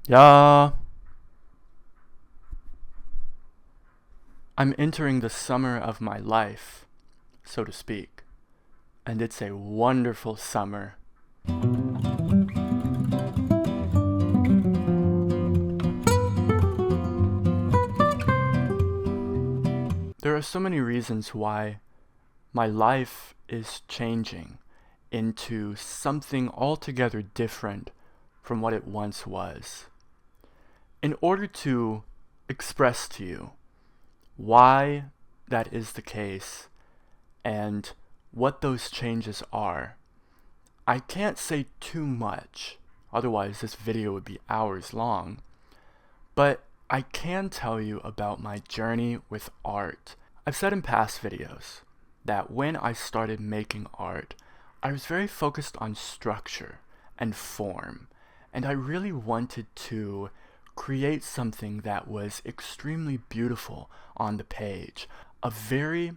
Yeah, I'm entering the summer of my life, so to speak, and it's a wonderful summer. There are so many reasons why my life is changing into something altogether different from what it once was. In order to express to you why that is the case and what those changes are, I can't say too much, otherwise this video would be hours long, but I can tell you about my journey with art. I've said in past videos that when I started making art, I was very focused on structure and form, and I really wanted to create something that was extremely beautiful on the page, a very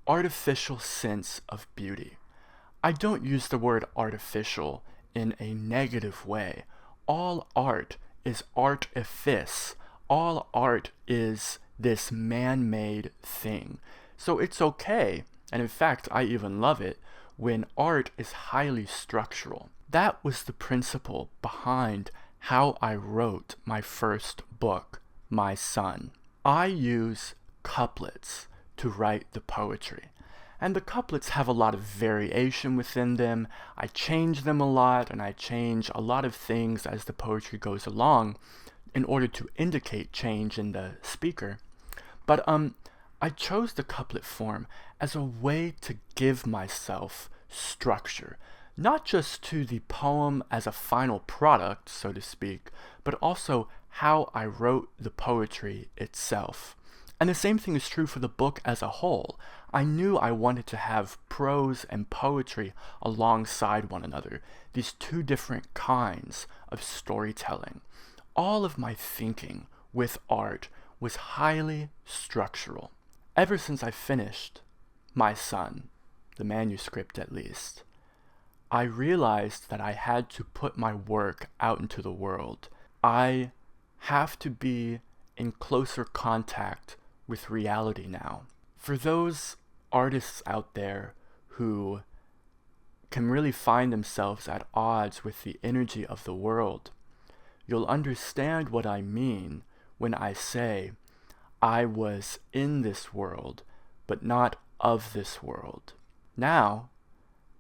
artificial sense of beauty. I don't use the word artificial in a negative way. All art is artifice. All art is this man-made thing. So it's okay, and in fact I even love it, when art is highly structural. That was the principle behind how I wrote my first book, My Son. I use couplets to write the poetry. And the couplets have a lot of variation within them. I change them a lot, and I change a lot of things as the poetry goes along in order to indicate change in the speaker. But I chose the couplet form as a way to give myself structure, not just to the poem as a final product, so to speak, but also how I wrote the poetry itself. And the same thing is true for the book as a whole. I knew I wanted to have prose and poetry alongside one another, these two different kinds of storytelling. All of my thinking with art was highly structural. Ever since I finished My Son, the manuscript at least, I realized that I had to put my work out into the world. I have to be in closer contact with reality now. For those artists out there who can really find themselves at odds with the energy of the world, you'll understand what I mean when I say I was in this world, but not of this world. Now,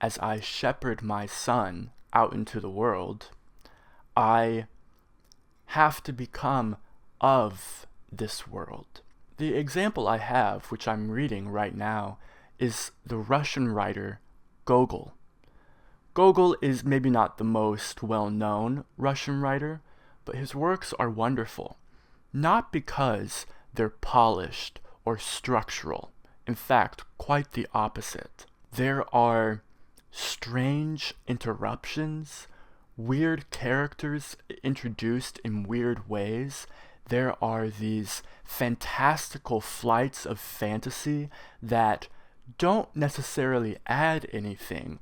as I shepherd my son out into the world, I have to become of this world. The example I have, which I'm reading right now, is the Russian writer Gogol. Gogol is maybe not the most well-known Russian writer, but his works are wonderful. Not because they're polished or structural. In fact, quite the opposite. There are strange interruptions, weird characters introduced in weird ways. There are these fantastical flights of fantasy that don't necessarily add anything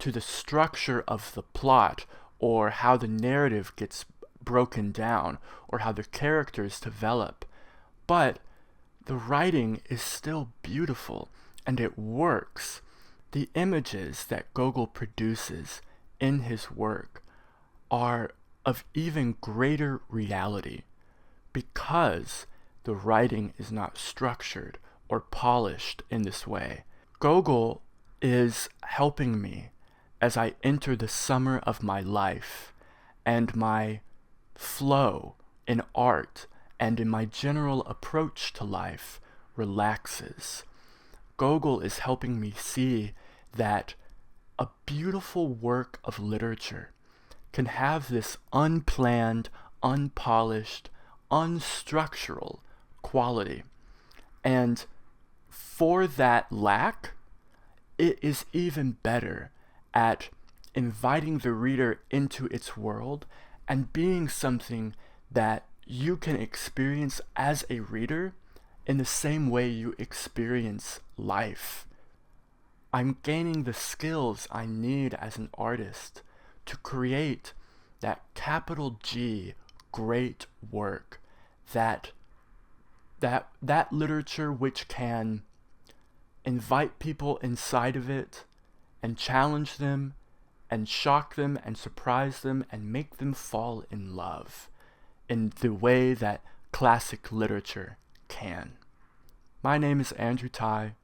to the structure of the plot or how the narrative gets broken down or how the characters develop. But the writing is still beautiful and it works. The images that Gogol produces in his work are of even greater reality because the writing is not structured or polished in this way. Gogol is helping me as I enter the summer of my life, and my flow in art and in my general approach to life relaxes. Gogol is helping me see that a beautiful work of literature can have this unplanned, unpolished, unstructural quality. And for that lack, it is even better at inviting the reader into its world and being something that you can experience as a reader in the same way you experience life. I'm gaining the skills I need as an artist to create that capital G great work, that literature which can invite people inside of it and challenge them and shock them and surprise them and make them fall in love in the way that classic literature can. My name is Andrew Ty,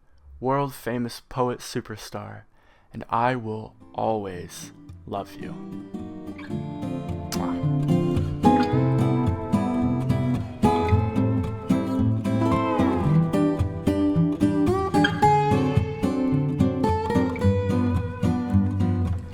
world famous poet superstar, and I will always love you.